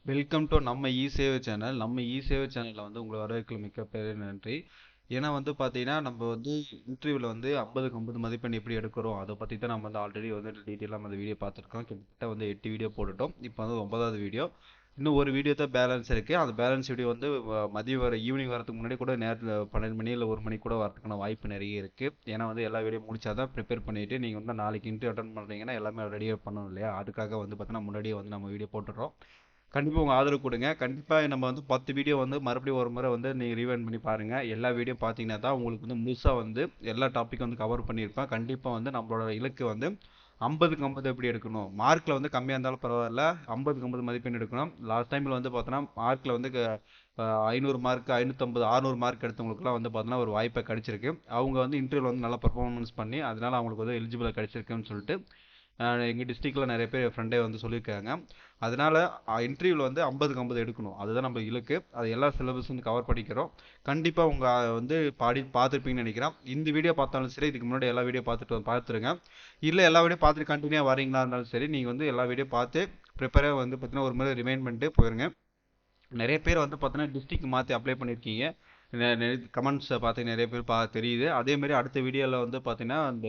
Welcome to நம்ம இ சேவை channel. நம்ம இ சேவை சேனலில் வந்து உங்களை வரவேற்கல மிக்க பெரிய நன்றி. ஏன்னா வந்து பார்த்தீங்கன்னா நம்ம வந்து இன்டர்வியூவில் வந்து 50க்கு 50 மதிப்பெண் எப்படி எடுக்கிறோம் அதை பற்றி தான் நம்ம வந்து ஆல்ரெடி வந்து டீட்டெயிலாக அந்த வீடியோ பார்த்துருக்கோம். கிட்டத்தட்ட வந்து 8 வீடியோ போட்டுட்டோம். இப்போ வந்து 9வது வீடியோ. இன்னும் ஒரு வீடியோ தான் பேலன்ஸ் இருக்குது. அந்த பேலன்ஸ் வீடியோ வந்து மதியம் ஈவினிங் வரதுக்கு முன்னாடி கூட நேரத்தில் 12 மணி இல்லை 1 மணி கூட வரதுக்கான வாய்ப்பு நிறைய இருக்குது. ஏன்னா வந்து எல்லா வீடியோ முடிச்சாதான் ப்ரிப்பேர் பண்ணிவிட்டு நீங்கள் வந்து நாளைக்கு இன்டர்வியூ அட்டன் பண்ணுறீங்கன்னா எல்லாமே ரெடியாக பண்ணணும் இல்லையா? அதுக்காக வந்து பார்த்தீங்கன்னா முன்னாடியே வந்து நம்ம வீடியோ போட்டுடுறோம். கண்டிப்பாக உங்கள் ஆதரவு கொடுங்க. கண்டிப்பாக நம்ம வந்து 10 வீடியோ வந்து மறுபடியும் ஒரு முறை வந்து நீங்கள் ரீவைண்ட் பண்ணி பாருங்கள். எல்லா வீடியோ பார்த்தீங்கன்னா தான் உங்களுக்கு வந்து முழுசாக வந்து எல்லா டாப்பிக்கும் வந்து கவர் பண்ணியிருப்பேன். கண்டிப்பாக வந்து நம்மளோட இலக்கு வந்து 50க்கு 50 எப்படி எடுக்கணும். மார்க்கில் வந்து கம்மியாக இருந்தாலும் பரவாயில்ல, 50க்கு 50 மதிப்பெண் எடுக்கணும். லாஸ்ட் டைமில் வந்து பார்த்தோன்னா மார்க்கில் வந்து 500 மார்க் 550 600 மார்க் எடுத்தவங்களுக்குலாம் வந்து பார்த்தோன்னா ஒரு வாய்ப்பை கிடைச்சிருக்கு. அவங்க வந்து இன்டர்வியூவில் வந்து நல்லா பர்ஃபார்மன்ஸ் பண்ணி அதனால அவங்களுக்கு வந்து எலிஜிபிளாக கிடைச்சிருக்குன்னு சொல்லிட்டு எங்கள் டிஸ்ட்ரிக்டில் நிறைய பேர் ஃப்ரெண்டே வந்து சொல்லியிருக்காங்க. அதனால இன்டர்வியூவில் வந்து 50க்கு 50 எடுக்கணும். அதுதான் நம்ம இலக்கு. அது எல்லா சிலபஸும் வந்து கவர் பண்ணிக்கிறோம். கண்டிப்பாக உங்கள் வந்து பார்த்துருப்பீங்கன்னு நினைக்கிறேன். இந்த வீடியோ பார்த்தாலும் சரி, இதுக்கு முன்னாடி எல்லா வீடியோ பார்த்துருங்க. இல்லை எல்லா வீடியோ பார்த்துட்டு கண்டினியூவாக வரீங்களா இருந்தாலும் சரி, நீங்கள் வந்து எல்லா வீடியோ பார்த்து ப்ரிப்பேராக வந்து பார்த்தீங்கன்னா ஒரு முறை ரிமைண்ட் பண்ணிட்டு போயிருங்க. நிறைய பேர் வந்து பார்த்தீங்கன்னா டிஸ்ட்ரிக்ட் மாற்றி அப்ளை பண்ணியிருக்கீங்க. கமெண்ட்ஸை பார்த்து நிறைய பேர் தெரியுது. அதேமாதிரி அடுத்த வீடியோவில் வந்து பார்த்தீங்கன்னா அந்த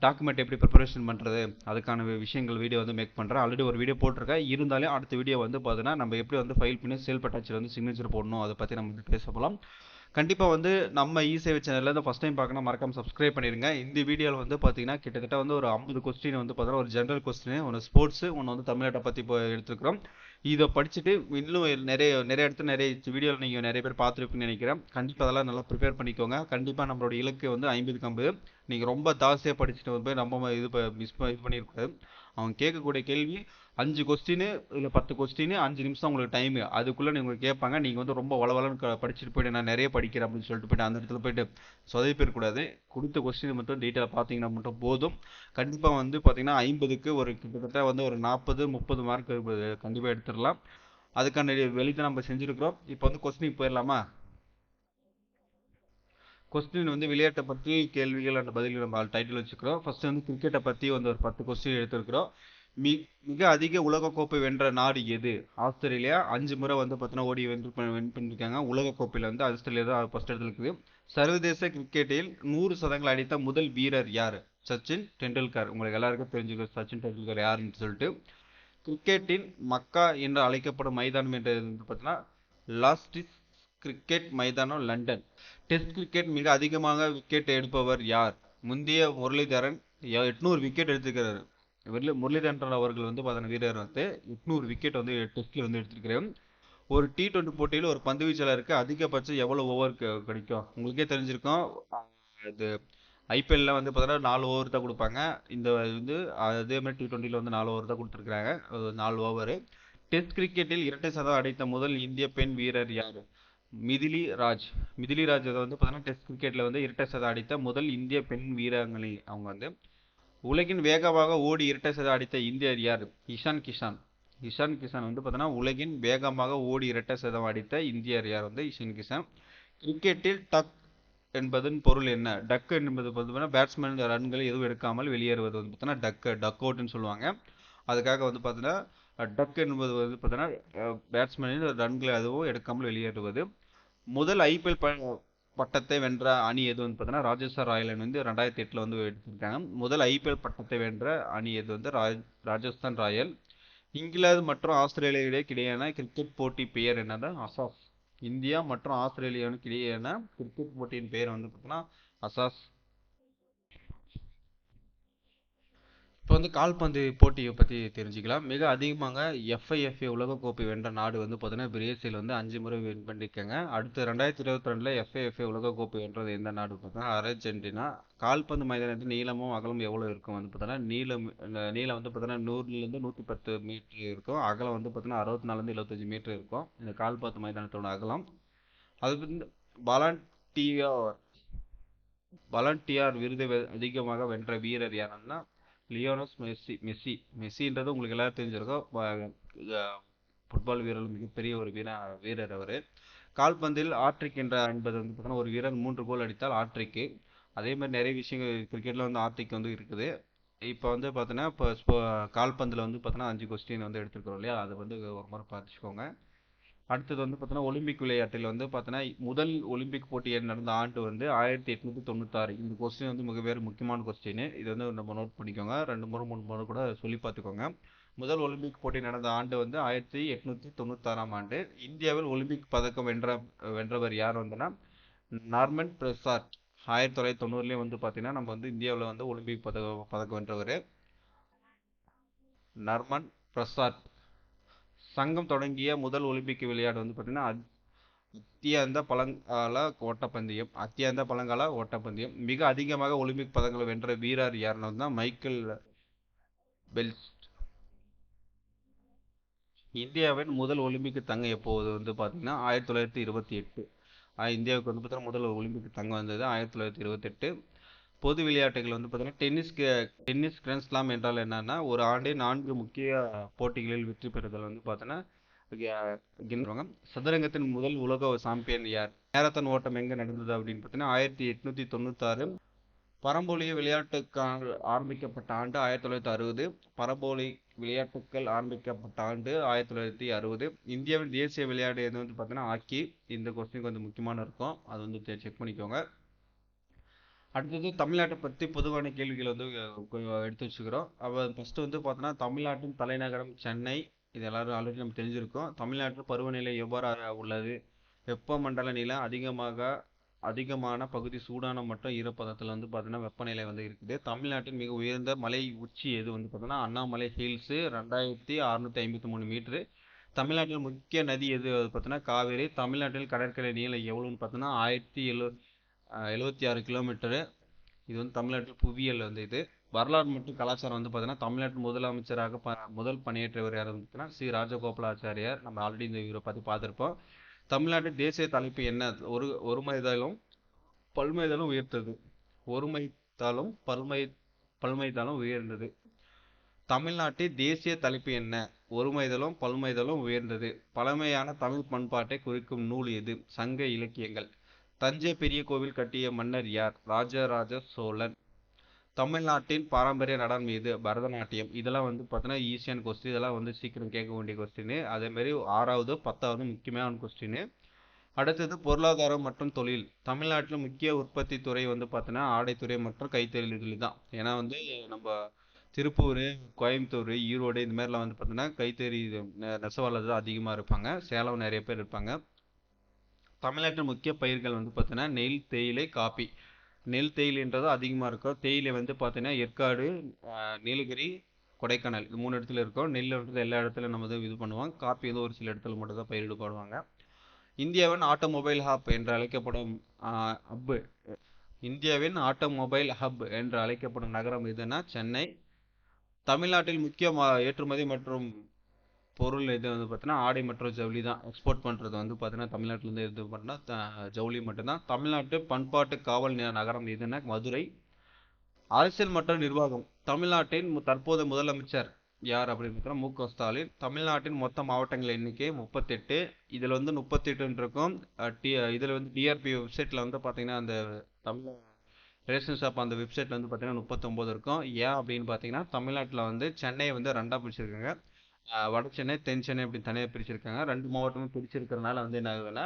டாக்குமெண்ட் எப்படி ப்ரிப்பரேஷன் பண்ணுறது அதுக்கான விஷயங்கள் வீடியோ வந்து மேக் பண்ணுறேன். ஆல்ரெடி ஒரு வீடியோ போட்டிருக்கேன். இருந்தாலும் அடுத்த வீடியோ வந்து பார்த்தீங்கன்னா நம்ம எப்படி வந்து ஃபைல் பண்ணி சேல் பட்டாச்சில் வந்து சிக்னேச்சர் போடணும் அதை பற்றி நம்ம பேச போகலாம். கண்டிப்பாக வந்து நம்ம இ சேவை சேனலில் தான் ஃபஸ்ட் டைம் பார்க்கணும் மறக்காம சப்ஸ்கிரைப் பண்ணிடுங்க. இந்த வீடியோவில் வந்து பார்த்தீங்கன்னா கிட்டத்தட்ட வந்து ஒரு 50 கொஸ்டின் வந்து பார்த்தீங்கன்னா ஒரு ஜென்ரல் கொஸ்டின், ஒன்று ஸ்போர்ட்ஸு, ஒன்று வந்து தமிழ்நாட்டை பற்றி இப்போ எடுத்துருக்கிறோம். இதை படிச்சுட்டு இன்னும் நிறைய நிறைய இடத்துல நிறைய வீடியோவில் நீங்கள் நிறைய பேர் பார்த்துருப்பீங்கன்னு நினைக்கிறேன். கண்டிப்பாக அதெல்லாம் நல்லா ப்ரிப்பேர் பண்ணிக்கோங்க. கண்டிப்பாக நம்மளோட இலக்கு வந்து 50க்கு 50. நீங்கள் ரொம்ப ஜாஸ்தியாக படிச்சுட்டு போய் நம்ம இது பண்ணியிருக்கூடாது. அவங்க கேட்கக்கூடிய கேள்வி 5 கொஸ்டின் இல்லை 10 கொஸ்டின், 5 நிமிஷம் உங்களுக்கு டைம். அதுக்குள்ளே நீங்கள் கேட்பாங்க. நீங்கள் வந்து ரொம்ப வளவலன்னு படிச்சுட்டு போயிட்டு நான் நிறைய படிக்கிறேன் அப்படின்னு சொல்லிட்டு போயிட்டு அந்த இடத்துல போயிட்டு சொதப்பி போயிடக்கூடாது. கொடுத்த கொஸ்டின் மட்டும் டீட்டெயிலாக பார்த்தீங்கன்னா மட்டும் போதும். கண்டிப்பாக வந்து பார்த்தீங்கன்னா 50க்கு ஒரு கிட்டத்தட்ட வந்து ஒரு 40-30 மார்க் கண்டிப்பாக எடுத்துடலாம். அதுக்கான வெளியே நம்ம செஞ்சுருக்கிறோம். இப்போ வந்து கொஸ்டின் போயிடலாமா? கொஸ்டின் வந்து விளையாட்டை பற்றி கேள்விகள் அந்த பதில்கள் நம்ம டைட்டில் வச்சுக்கிறோம். ஃபர்ஸ்ட் வந்து கிரிக்கெட்டை பற்றி வந்து ஒரு 10 கொஸ்டின் எடுத்துருக்கிறோம். மிக அதிக உலகக்கோப்பை வென்ற நாடு எது? ஆஸ்திரேலியா 5 முறை வந்து பார்த்தீங்கன்னா ஓடி வின் பண்ணியிருக்காங்க. உலகக்கோப்பையில் வந்து ஆஸ்திரேலியா தான் ஃபர்ஸ்ட் இடத்துல இருக்குது. சர்வதேச கிரிக்கெட்டில் 100 சதங்கள் அடித்த முதல் வீரர் யார்? சச்சின் டெண்டுல்கர். உங்களுக்கு எல்லாருக்கும் தெரிஞ்சுக்க சச்சின் டெண்டுல்கர் யாருன்னு சொல்லிட்டு. கிரிக்கெட்டின் மக்கா என்று அழைக்கப்படும் மைதானம் என்று பார்த்தீங்கன்னா லாஸ்டிஸ் கிரிக்கெட் மைதானம், லண்டன். டெஸ்ட் கிரிக்கெட் மிக அதிகமாக விக்கெட் எடுப்பவர் யார்? முந்தைய முரளிதரன் 800 விக்கெட் எடுத்துக்கிறார். முரளிதரன் அவர்கள் வந்து பார்த்தீங்கன்னா வீரர் வந்து 800 விக்கெட் வந்து டெஸ்ட்ல வந்து எடுத்திருக்கிறார். ஒரு T20 போட்டியில் ஒரு பந்து வீச்சாளருக்கு அதிகபட்சம் எவ்வளவு ஓவர் கிடைக்கும்? உங்களுக்கே தெரிஞ்சிருக்கும். இது ஐபிஎல்ல வந்து பார்த்தீங்கன்னா 4 ஓவர் தான் கொடுப்பாங்க. இந்த வந்து அதே மாதிரி T20ல வந்து 4 ஓவர் தான் கொடுத்துருக்காங்க. 4 ஓவர். டெஸ்ட் கிரிக்கெட்டில் இரட்டை சதம் அடித்த முதல் இந்திய பெண் வீரர் யார்? மிதிலி ராஜ். மிதிலி ராஜ் வந்து பார்த்தீங்கன்னா டெஸ்ட் கிரிக்கெட்ல வந்து இரட்டை சதம் அடித்த முதல் இந்திய பெண் வீராங்கனை அவங்க வந்து. உலகின் வேகமாக ஓடி இரட்டை சதம் அடித்த இந்தியர் யார்? இஷான் கிஷான். இஷான் கிஷான் வந்து பார்த்தீங்கன்னா உலகின் வேகமாக ஓடி இரட்டை சதம் அடித்த இந்தியர் யார் வந்து இஷான் கிஷான். கிரிக்கெட்டில் டக் என்பதன் பொருள் என்ன? டக் என்பது பார்த்தீங்கன்னா பேட்ஸ்மேன் ரன்களை எதுவும் எடுக்காமல் வெளியேறுவது வந்து பார்த்தீங்கன்னா டக் அவுட்னு சொல்லுவாங்க. அதுக்காக வந்து பார்த்தீங்கன்னா டக் என்பது வந்து பார்த்தீங்கன்னா பேட்ஸ்மேனின் ரன்களை எதுவும் எடுக்காமல் வெளியேறுவது. முதல் ஐபிஎல் பட்டத்தை வென்ற அணி எது வந்து பார்த்தீங்கன்னா ராஜஸ்தான் ராயல் அணி வந்து 2008 வந்து எடுத்திருக்காங்க. முதல் ஐபிஎல் பட்டத்தை வென்ற அணி எது வந்து ராஜஸ்தான் ராயல். இங்கிலாந்து மற்றும் ஆஸ்திரேலியாவுக்கு இடையேயான கிரிக்கெட் போட்டி பெயர் என்னதான்? அசாஸ். இந்தியா மற்றும் ஆஸ்திரேலியாவுக்கு இடையேயான கிரிக்கெட் போட்டியின் பெயர் வந்து பார்த்தீங்கன்னா அசாஸ். இப்போ வந்து கால்பந்து போட்டியை பற்றி தெரிஞ்சுக்கலாம். மிக அதிகமாக எஃப்ஐஎஃப்ஏ உலகக்கோப்பை வென்ற நாடு வந்து பார்த்தீங்கன்னா பிரேசில் வந்து 5 முறை வின் பண்ணியிருக்காங்க. அடுத்து 2022 எஃப்ஐஎஃப்ஏ உலகக்கோப்பை வென்றது எந்த நாடு பார்த்தீங்கன்னா அர்ஜென்டினா. கால்பந்து மைதானத்தின் நீளமும் அகலம் எவ்வளோ இருக்கும் வந்து பார்த்தீங்கன்னா நீளம் வந்து பார்த்தீங்கன்னா 100லேருந்து 110 மீட்டர் இருக்கும். அகலம் வந்து பார்த்தீங்கன்னா 64லேருந்து 75 மீட்டர் இருக்கும் இந்த கால்பந்து மைதானத்தோட அகலம். அது வந்து பலாண்டியார் பலாண்டியார் விருதை அதிகமாக வென்ற வீரர் யாருன்னா லியோனஸ் மெஸ்ஸின்றது உங்களுக்கு எல்லாரும் தெரிஞ்சிருக்கும். ஃபுட்பால் வீரர், மிகப்பெரிய ஒரு வீரர் அவர். கால்பந்தில் ஆட்ரிக் என்பது வந்து பார்த்தீங்கன்னா ஒரு வீரர் 3 கோல் அடித்தால் ஆட்ரிக்கு. அதே மாதிரி நிறைய விஷயங்கள் கிரிக்கெட்டில் வந்து ஆர்டிக் வந்து இருக்குது. இப்போ வந்து பார்த்தீங்கன்னா கால்பந்தில் வந்து பார்த்தீங்கன்னா 5 கொஸ்டின் வந்து எடுத்துருக்கிறோம் இல்லையா, அதை வந்து ஒரு முறை பார்த்துக்கோங்க. அடுத்தது வந்து பார்த்தீங்கன்னா ஒலிம்பிக் விளையாட்டில் வந்து பார்த்தீங்கன்னா முதல் ஒலிம்பிக் போட்டி நடந்த ஆண்டு வந்து 1896. இந்த கொஸ்டின் வந்து மிக முக்கியமான கொஸ்டின். இது வந்து நம்ம நோட் பண்ணிக்கோங்க, 2 முறை 3 முறை கூட சொல்லி பார்த்துக்கோங்க. முதல் ஒலிம்பிக் போட்டி நடந்த ஆண்டு வந்து 1896ஆம் ஆண்டு. இந்தியாவில் ஒலிம்பிக் பதக்கம் வென்றவர் யார் வந்துன்னா நார்மன் பிரசாத். 1990 வந்து பார்த்தீங்கன்னா நம்ம வந்து இந்தியாவில் வந்து ஒலிம்பிக் பதக்கம் வென்றவர் நர்மன் பிரசாத். சங்கம் தொடங்கிய முதல் ஒலிம்பிக் விளையாட்டு வந்து பார்த்தீங்கன்னா அத்தியாந்த பழங்கால ஓட்டப்பந்தயம். மிக அதிகமாக ஒலிம்பிக் பதக்கங்களை வென்ற வீரர் யாருன்னா மைக்கேல் பெல்ஸ். இந்தியாவின் முதல் ஒலிம்பிக் தங்கம் எப்போது வந்து பார்த்தீங்கன்னா 1928. இந்தியாவுக்கு வந்து பார்த்தீங்கன்னா முதல் ஒலிம்பிக் தங்கம் வந்தது 1928. பொது விளையாட்டுகள் வந்து பார்த்தீங்கன்னா டென்னிஸ் கிராண்ட் ஸ்லாம் என்றால் என்னன்னா ஒரு ஆண்டின் 4 முக்கிய போட்டிகளில் வெற்றி பெறுதல் வந்து பார்த்தீங்கன்னா சதுரங்கத்தின் முதல் உலக சாம்பியன் யார்? மேரத்தான் ஓட்டம் எங்க நடந்தது அப்படின்னு பார்த்தீங்கன்னா 1896. பரம்போலிய விளையாட்டுகள் ஆரம்பிக்கப்பட்ட ஆண்டு 1960. பரம்போலிக் விளையாட்டுகள் ஆரம்பிக்கப்பட்ட ஆண்டு 1960. இந்தியாவின் தேசிய விளையாட்டு எது வந்து பார்த்தீங்கன்னா ஹாக்கி. இந்த கொஸ்டின் கொஞ்சம் முக்கியமான இருக்கும், அது வந்து செக் பண்ணிக்கோங்க. அடுத்தது தமிழ்நாட்டை பற்றி பொதுவான கேள்விகள் வந்து எடுத்து வச்சுக்கிறோம். ஃபர்ஸ்ட் வந்து பார்த்தோன்னா தமிழ்நாட்டின் தலைநகரம் சென்னை. இது எல்லாரும் ஆல்ரெடி நம்ம தெரிஞ்சிருக்கோம். தமிழ்நாட்டில் பருவநிலை எவ்வாறு உள்ளது? வெப்பமண்டல நிலை அதிகமான பகுதி சூடான மற்றும் ஈரப்பதத்தில் வந்து பார்த்தீங்கன்னா வெப்பநிலை வந்து இருக்குது. தமிழ்நாட்டின் மிக உயர்ந்த மலை உச்சி எது வந்து பார்த்தோன்னா அண்ணாமலை ஹில்ஸு, 2653 மீட்ரு. தமிழ்நாட்டில் முக்கிய நதி எது பார்த்தோன்னா காவேரி. தமிழ்நாட்டில் கடற்கரை நீளம் எவ்வளோன்னு பார்த்தோன்னா 1076 கிலோமீட்டரு. இது வந்து தமிழ்நாட்டில் புவியியல் வந்து இது. வரலாறு மற்றும் கலாச்சாரம் வந்து பார்த்தீங்கன்னா தமிழ்நாட்டு முதலமைச்சராக முதல் பணியேற்றவர் யார் பார்த்தீங்கன்னா சி ராஜகோபாலாச்சாரியார். நம்ம ஆல்ரெடி இந்த இவரை பற்றி பார்த்துருப்போம். தமிழ்நாட்டின் தேசிய தலைப்பு என்ன? ஒருமைதாலும் பல்மைதாலும் உயர்த்தது. ஒருமைத்தாலும் பல்மைதாலும் உயர்ந்தது. தமிழ்நாட்டின் தேசிய தலைப்பு என்ன? ஒருமைதலும் பல்மைதலும் உயர்ந்தது. பழமையான தமிழ் பண்பாட்டை குறிக்கும் நூல் எது? சங்க இலக்கியங்கள். தஞ்சை பெரிய கோவில் கட்டிய மன்னர் யார்? ராஜராஜ சோழன். தமிழ்நாட்டின் பாரம்பரிய நடனம் எது? பரதநாட்டியம். இதெல்லாம் வந்து பார்த்தீங்கன்னா ஈஸியான கொஸ்டின், இதெல்லாம் வந்து சீக்கிரம் கேட்க வேண்டிய கொஸ்டின். அதே மாதிரி 6வது 10வது முக்கியமான கொஸ்டின். அடுத்தது பொருளாதாரம் மற்றும் தொழில். தமிழ்நாட்டில் முக்கிய உற்பத்தி துறை வந்து பார்த்தீங்கன்னா ஆடைத்துறை மற்றும் கைத்தொழில்கள் தான். ஏன்னா வந்து நம்ம திருப்பூர், கோயம்புத்தூர், ஈரோடு இந்த மாதிரிலாம் வந்து பார்த்தீங்கன்னா கைத்தறி நெசவாளர் தான் அதிகமாக இருப்பாங்க. சேலம் நிறைய பேர் இருப்பாங்க. தமிழ்நாட்டின் முக்கிய பயிர்கள் வந்து பார்த்தீங்கன்னா நெல், தேயிலை, காப்பி. நெல் தேயிலைன்றது அதிகமாக இருக்கும். தேயிலை வந்து பார்த்தீங்கன்னா ஏற்காடு, நீலகிரி, கொடைக்கானல் இது 3 இடத்துல இருக்கும். நெல்லுன்றது எல்லா இடத்துலையும் நம்ம வந்து இது பண்ணுவாங்க. காப்பி வந்து ஒரு சில இடத்துல மட்டும் தான் பயிரிடப்படுவாங்க. இந்தியாவின் ஆட்டோமொபைல் ஹப் என்று அழைக்கப்படும் ஹப் இந்தியாவின் ஆட்டோமொபைல் ஹப் என்று அழைக்கப்படும் நகரம் எதுன்னா சென்னை. தமிழ்நாட்டில் முக்கிய ஏற்றுமதி மற்றும் பொருள் இது வந்து பார்த்தீங்கன்னா ஆடை மற்றும் ஜவுளி தான். எக்ஸ்போர்ட் பண்ணுறது வந்து பார்த்தீங்கன்னா தமிழ்நாட்டிலேருந்து இது பண்ணால் ஜவுளி மட்டும்தான். தமிழ்நாட்டு பண்பாட்டு காவல் நகரம் எதுன்னா மதுரை. அரசியல் மற்றும் நிர்வாகம். தமிழ்நாட்டின் தற்போது முதலமைச்சர் யார் அப்படின்னு பார்த்தீங்கன்னா மு க ஸ்டாலின். தமிழ்நாட்டின் மொத்த மாவட்டங்கள் எண்ணிக்கை 38. இதில் வந்து 38 இருக்கும். இதில் வந்து டிஆர்பி வெப்சைட்டில் வந்து பார்த்தீங்கன்னா அந்த தமிழ் ரேஷன் ஷாப் அந்த வெப்சைட்டில் வந்து பார்த்தீங்கன்னா 39 இருக்கும். ஏன் அப்படின்னு பார்த்தீங்கன்னா தமிழ்நாட்டில் வந்து சென்னையை வந்து 2ஆக பிரிச்சிருக்காங்க. வட சென்னை, தென் சென்னை அப்படி தனியாக பிரிச்சிருக்காங்க. 2 மாவட்டமும் பிரிச்சிருக்கிறதுனால வந்து என்ன ஆகுதுன்னா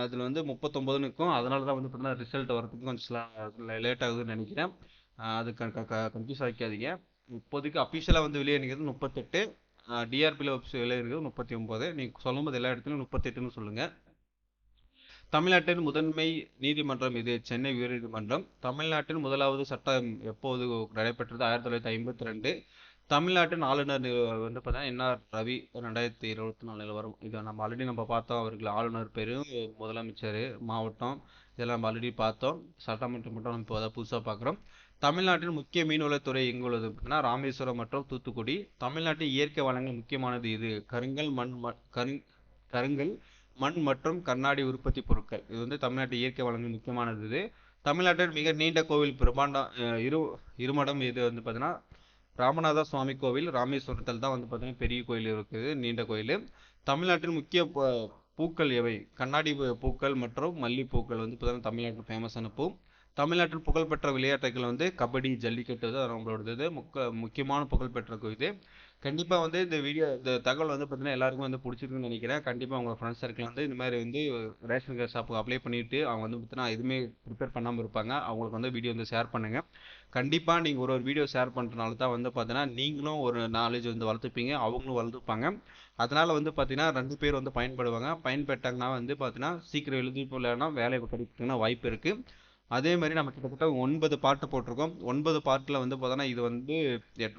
அதில் வந்து 39ன்னு இருக்கும். அதனால தான் வந்து பார்த்தீங்கன்னா ரிசல்ட் வரதுக்கு கொஞ்சம் லேட் ஆகுதுன்னு நினைக்கிறேன். அது கன்ஃபியூஸ் ஆகிக்காதீங்க. இப்போதைக்கு அஃபிஷியலாக வந்து வெளியே நிற்கிறது 38. டிஆர்பியில் வெளியே இருக்கிறது 39. நீங்கள் சொல்லும்போது எல்லா இடத்துலையும் 38ன்னு சொல்லுங்கள். தமிழ்நாட்டின் முதன்மை நீதிமன்றம் இது? சென்னை உயர்நீதிமன்றம். தமிழ்நாட்டின் முதலாவது சட்டம் எப்போது நடைபெற்றது? 1952. தமிழ்நாட்டின் ஆளுநர் வந்து பார்த்தீங்கன்னா என்ஆர் ரவி. 2024 வரும். இதை நம்ம ஆல்ரெடி பார்த்தோம். அவர்கள் ஆளுநர் பேர், முதலமைச்சர், மாவட்டம் இதெல்லாம் நம்ம ஆல்ரெடி பார்த்தோம். சட்டமன்றம் மட்டும் நம்ம இப்போ தான் புதுசாக பார்க்குறோம். தமிழ்நாட்டின் முக்கிய மீன்வளத்துறை எங்கு உள்ளது அப்படின்னா ராமேஸ்வரம் மற்றும் தூத்துக்குடி. தமிழ்நாட்டின் இயற்கை வளங்கள் முக்கியமானது இது? கருங்கல், மண் மற்றும் கண்ணாடி உற்பத்தி பொருட்கள். இது வந்து தமிழ்நாட்டு இயற்கை வளங்கள் முக்கியமானது இது. தமிழ்நாட்டின் மிக நீண்ட கோவில் இருமடம் இது வந்து பார்த்தீங்கன்னா ராமநாத சுவாமி கோவில். ராமேஸ்வரத்தில் தான் வந்து பார்த்தீங்கன்னா பெரிய கோயில் இருக்குது, நீண்ட கோயில். தமிழ்நாட்டின் முக்கிய பூக்கள் எவை? கண்ணாடி பூக்கள் மற்றும் மல்லிப்பூக்கள் வந்து பார்த்தீங்கன்னா தமிழ்நாட்டில் ஃபேமஸான பூ. தமிழ்நாட்டில் புகழ்பெற்ற விளையாட்டுகள் வந்து கபடி, ஜல்லிக்கட்டு தான் நம்மளோடது இது முக்கியமான புகழ்பெற்ற இது. கண்டிப்பா வந்து இந்த தகவல் வந்து பார்த்தீங்கன்னா எல்லாருக்கும் வந்து பிடிச்சிருக்குன்னு நினைக்கிறேன். கண்டிப்பா உங்க ஃப்ரெண்ட்ஸ் சர்க்கிள் வந்து இந்த மாதிரி வந்து ரேஷன் கார்டு ஷாப்புக்கு அப்ளை பண்ணிட்டு அவங்க வந்து பார்த்தீங்கன்னா எதுவுமே ப்ரிப்பேர் பண்ணாமல் இருப்பாங்க. அவங்களுக்கு வந்து வீடியோ வந்து ஷேர் பண்ணுங்க. கண்டிப்பா நீங்க ஒரு வீடியோ ஷேர் பண்றதுனால தான் வந்து பார்த்தீங்கன்னா நீங்களும் ஒரு நாலேஜ் வந்து வளர்த்துப்பீங்க, அவங்களும் வளர்த்துப்பாங்க. அதனால வந்து பார்த்தீங்கன்னா 2 பேர் வந்து பயன்படுவாங்க. பயன்பெற்றாங்கன்னா வந்து பார்த்தீங்கன்னா சீக்கிரம் எழுதி போலனா வேலை கிடைக்கிறதுக்கான வாய்ப்பு இருக்கு. அதே மாதிரி நம்ம கிட்டத்தட்ட 9 பாட்டு போட்டிருக்கோம். 9 பாட்டுல வந்து பார்த்தோன்னா இது வந்து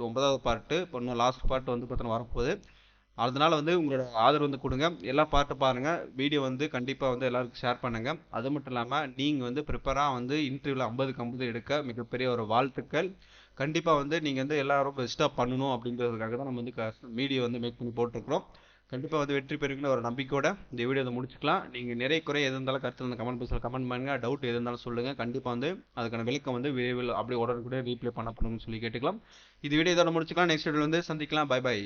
9வது பாட்டு. இப்போ இன்னும் லாஸ்ட் பாட்டு வந்து பார்த்தோன்னா வரப்போகுது. அதனால வந்து உங்களோட ஆதரவு வந்து கொடுங்க. எல்லா பாட்டு பாருங்க. வீடியோ வந்து கண்டிப்பா வந்து எல்லாருக்கும் ஷேர் பண்ணுங்க. அது மட்டும் இல்லாம நீங்க வந்து ப்ரிப்பரா வந்து இன்டர்வியூல 50க்கு 50 எடுக்க மிகப்பெரிய ஒரு வாழ்த்துக்கள். கண்டிப்பா வந்து நீங்க வந்து எல்லாரும் பெஸ்டா பண்ணணும் அப்படிங்கிறதுக்காக தான் நம்ம வந்து வீடியோ வந்து மேக் பண்ணி போட்டிருக்கிறோம். கண்டிப்பா வந்து வெற்றி பெறுங்கிற ஒரு நம்பிக்கையோட இந்த வீடியோ வந்து முடிச்சுக்கலாம். நீங்க நிறைய குறை எது இருந்தாலும் கருத்து வந்து கமெண்ட் பாக்ஸ்ல கமெண்ட் பண்ணுங்க. டவுட் எது இருந்தாலும் சொல்லுங்க. கண்டிப்பா வந்து அதுக்கான விளக்கம் வந்து விரைவில் அப்படியே உடனுக்குடன் ரீப்ளே பண்ணணும்னு சொல்லி கேட்டுக்கலாம். இது வீடியோ இதோட முடிச்சுக்கலாம். நெக்ஸ்ட் வீடியோல வந்து சந்திக்கலாம். Bye by.